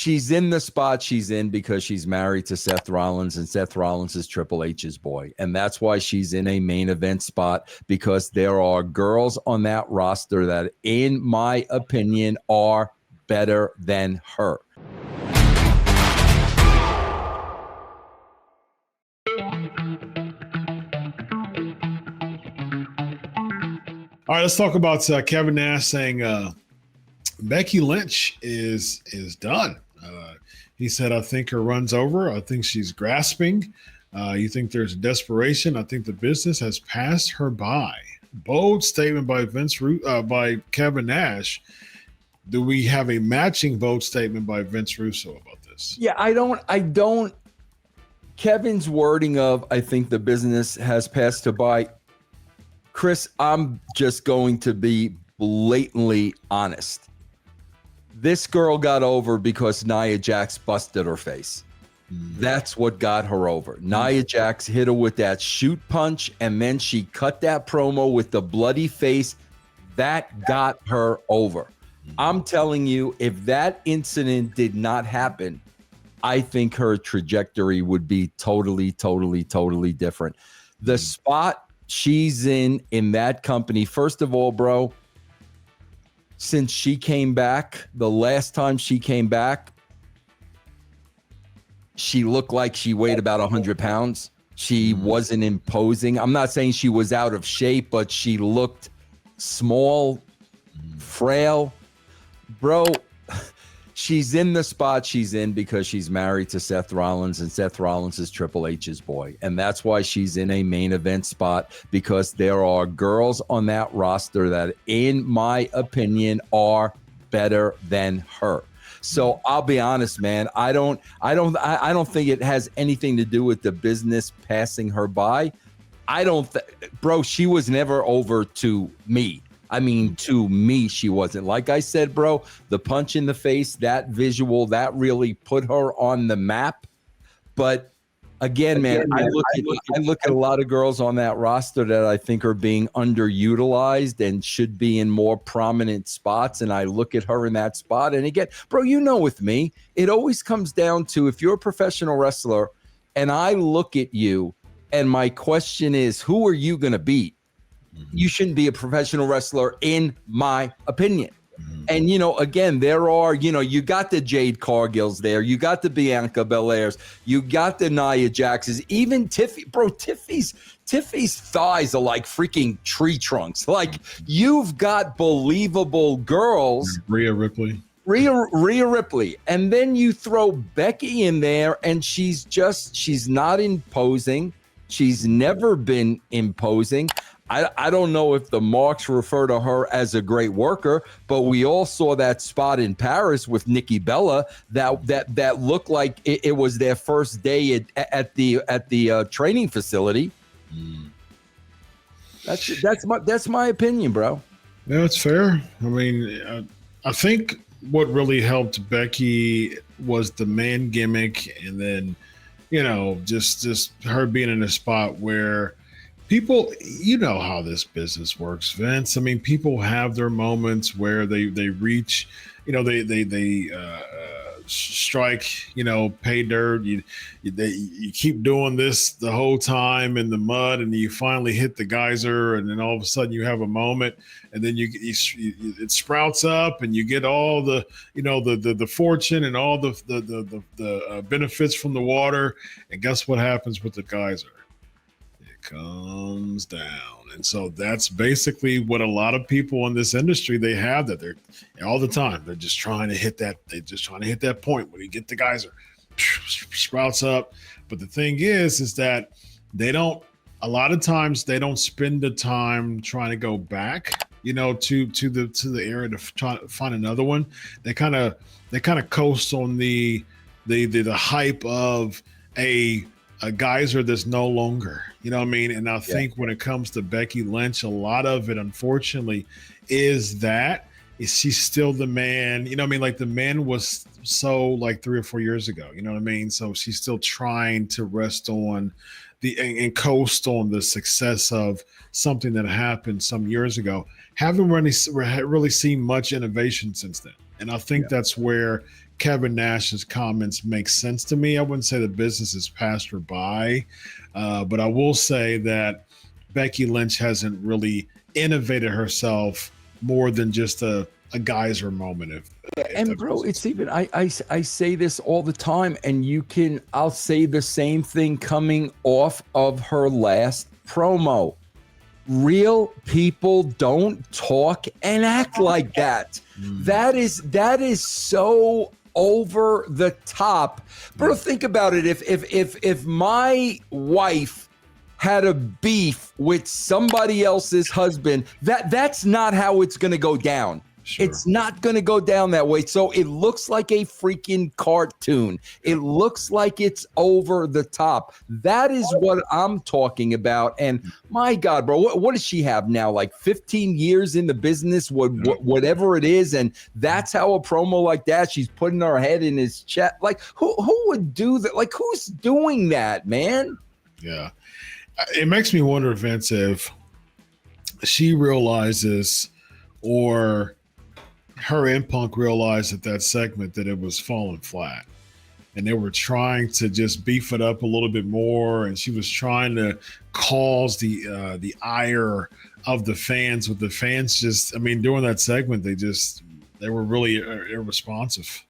she's in the spot she's in because she's married to Seth Rollins, and Seth Rollins is Triple H's boy. And that's why she's in a main event spot, because there are girls on that roster that, in my opinion, are better than her. All right, let's talk about Kevin Nash saying Becky Lynch is done. He said, I think her run's over. I think she's grasping. You think there's desperation. I think the business has passed her by. Bold statement by by Kevin Nash. Do we have a matching bold statement by Vince Russo about this? Yeah, I don't. Kevin's wording of, I think the business has passed her by. Chris, I'm just going to be blatantly honest. This girl got over because Nia Jax busted her face. That's what got her over. Nia Jax hit her with that shoot punch, and then she cut that promo with the bloody face. That got her over. I'm telling you, if that incident did not happen, I think her trajectory would be totally, totally, totally different. The spot she's in that company, first of all, bro, since she came back, the last time she came back, she looked like she weighed about 100 pounds. She wasn't imposing. I'm not saying she was out of shape, but she looked small, frail. Bro, she's in the spot she's in because she's married to Seth Rollins, and Seth Rollins is Triple H's boy. And that's why she's in a main event spot, because there are girls on that roster that, in my opinion, are better than her. So I'll be honest, man. I don't think it has anything to do with the business passing her by. Bro, she was never over to me. I mean, to me, she wasn't. Like I said, bro, the punch in the face, that visual, that really put her on the map. But again, man, I look at a lot of girls on that roster that I think are being underutilized and should be in more prominent spots. And I look at her in that spot. And again, bro, you know, with me, it always comes down to, if you're a professional wrestler and I look at you and my question is, who are you going to beat? You shouldn't be a professional wrestler, in my opinion. And, you know, again, there are, you know, you got the Jade Cargills there. You got the Bianca Belairs. You got the Nia Jaxes. Even Tiffy. Bro, Tiffy's thighs are like freaking tree trunks. Like, you've got believable girls. Rhea Ripley. And then you throw Becky in there, and she's not imposing. She's never been imposing. I don't know if the marks refer to her as a great worker, but we all saw that spot in Paris with Nikki Bella that looked like it was their first day at the training facility. That's my opinion, bro. Yeah, that's fair. I mean, I think what really helped Becky was the man gimmick, and then, you know, just her being in a spot where people, you know how this business works, Vince. I mean, people have their moments where they reach, you know, they strike, you know, pay dirt. You keep doing this the whole time in the mud, and you finally hit the geyser, and then all of a sudden you have a moment, and then it sprouts up, and you get all the, you know, the fortune and all the benefits from the water, and guess what happens with the geyser? Comes down. And so that's basically what a lot of people in this industry, they have, that they're all the time, they're just trying to hit that point where you get the geyser, sprouts up. But the thing is that a lot of times they don't spend the time trying to go back, you know, to the area to try to find another one. They kind of coast on the hype of a geyser that's no longer, you know what I mean? And I think when it comes to Becky Lynch, a lot of it, unfortunately, is she's still the man, you know what I mean? Like, the man was so, like, 3 or 4 years ago, you know what I mean? So she's still trying to rest on and coast on the success of something that happened some years ago. Haven't really seen much innovation since then. And I think that's where Kevin Nash's comments make sense to me. I wouldn't say the business has passed her by, but I will say that Becky Lynch hasn't really innovated herself more than just a geyser moment. And bro, it's even I say this all the time, and I'll say the same thing coming off of her last promo. Real people don't talk and act like that. That is so over the top. Bro, think about it. If my wife had a beef with somebody else's husband, that's not how it's going to go down. Sure. It's not going to go down that way. So it looks like a freaking cartoon. It looks like it's over the top. That is what I'm talking about. And my God, bro, what does she have now? Like 15 years in the business, whatever it is. And that's how a promo like that, she's putting her head in his chest. Like who would do that? Like who's doing that, man? Yeah. It makes me wonder, Vince, if she realizes, or her and Punk realized at that segment, that it was falling flat and they were trying to just beef it up a little bit more, and she was trying to cause the ire of the fans, with the fans just, I mean, during that segment, they were really irresponsive.